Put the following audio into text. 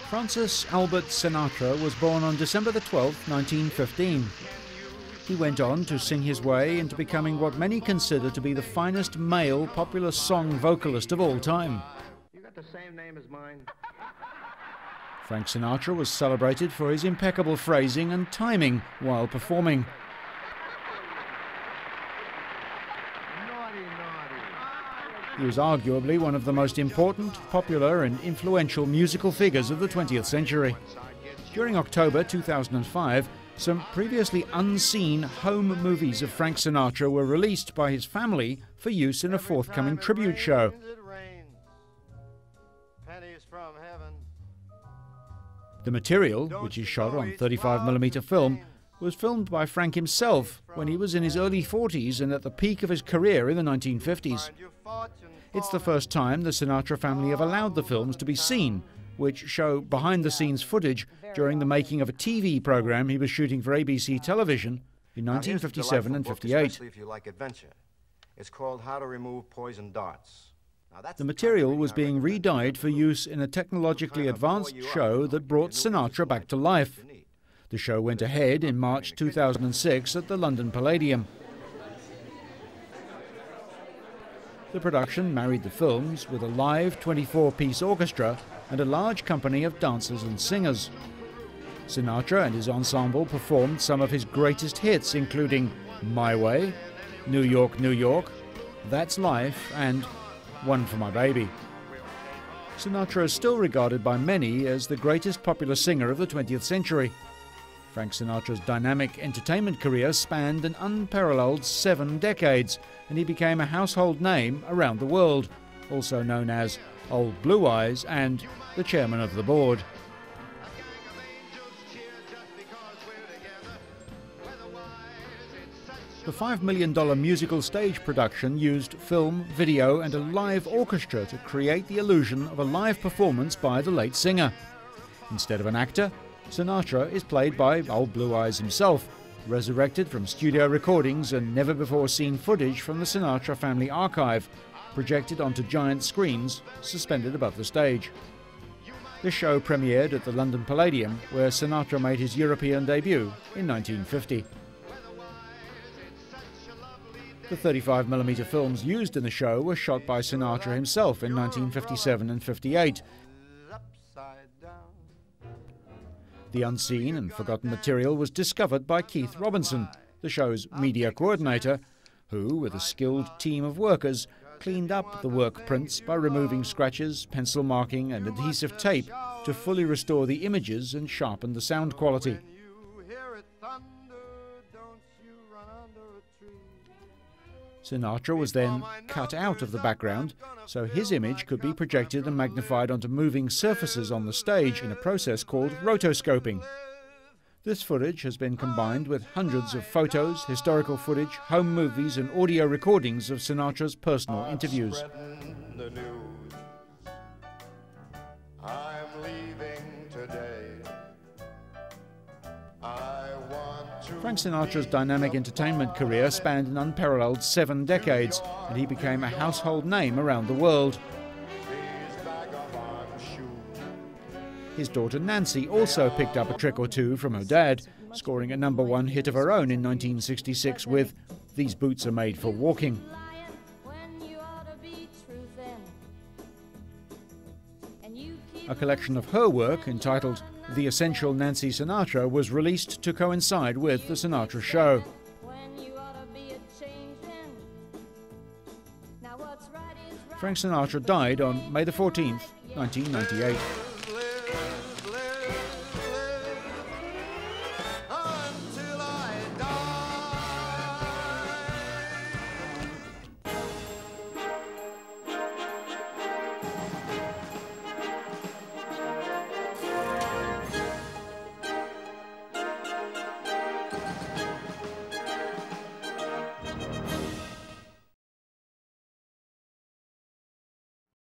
Francis Albert Sinatra was born on December the 12th, 1915. He went on to sing his way into becoming what many consider to be the finest male popular song vocalist of all time. You got the same name as mine. Frank Sinatra was celebrated for his impeccable phrasing and timing while performing. Naughty, naughty. He was arguably one of the most important, popular and influential musical figures of the 20th century. During October 2005, some previously unseen home movies of Frank Sinatra were released by his family for use in a forthcoming tribute show. The material, which is shot on 35mm film, was filmed by Frank himself when he was in his early 40s and at the peak of his career in the 1950s. It's the first time the Sinatra family have allowed the films to be seen, which show behind-the-scenes footage during the making of a TV program he was shooting for ABC television in 1957 and 58. Especially if you like adventure. It's called How to Remove Poison Darts. The material was being re-dyed for use in a technologically advanced show that brought Sinatra back to life. The show went ahead in March 2006 at the London Palladium. The production married the films with a live 24-piece orchestra and a large company of dancers and singers. Sinatra and his ensemble performed some of his greatest hits, including My Way, New York, New York, That's Life, and One for My Baby. Sinatra is still regarded by many as the greatest popular singer of the 20th century. Frank Sinatra's dynamic entertainment career spanned an unparalleled 7 decades, and he became a household name around the world, also known as Old Blue Eyes and the chairman of the board. The $5 million musical stage production used film, video and a live orchestra to create the illusion of a live performance by the late singer. Instead of an actor, Sinatra is played by Old Blue Eyes himself, resurrected from studio recordings and never-before-seen footage from the Sinatra family archive, projected onto giant screens suspended above the stage. The show premiered at the London Palladium, where Sinatra made his European debut in 1950. The 35mm films used in the show were shot by Sinatra himself in 1957 and 58. The unseen and forgotten material was discovered by Keith Robinson, the show's media coordinator, who, with a skilled team of workers, cleaned up the work prints by removing scratches, pencil marking and adhesive tape to fully restore the images and sharpen the sound quality. Sinatra was then cut out of the background, so his image could be projected and magnified onto moving surfaces on the stage in a process called rotoscoping. This footage has been combined with hundreds of photos, historical footage, home movies and audio recordings of Sinatra's personal interviews. Frank Sinatra's dynamic entertainment career spanned an unparalleled 7 decades, and he became a household name around the world. His daughter Nancy also picked up a trick or two from her dad, scoring a #1 hit of her own in 1966 with These Boots Are Made for Walking. A collection of her work, entitled The Essential Nancy Sinatra, was released to coincide with the Sinatra show. Frank Sinatra died on May the 14th, 1998.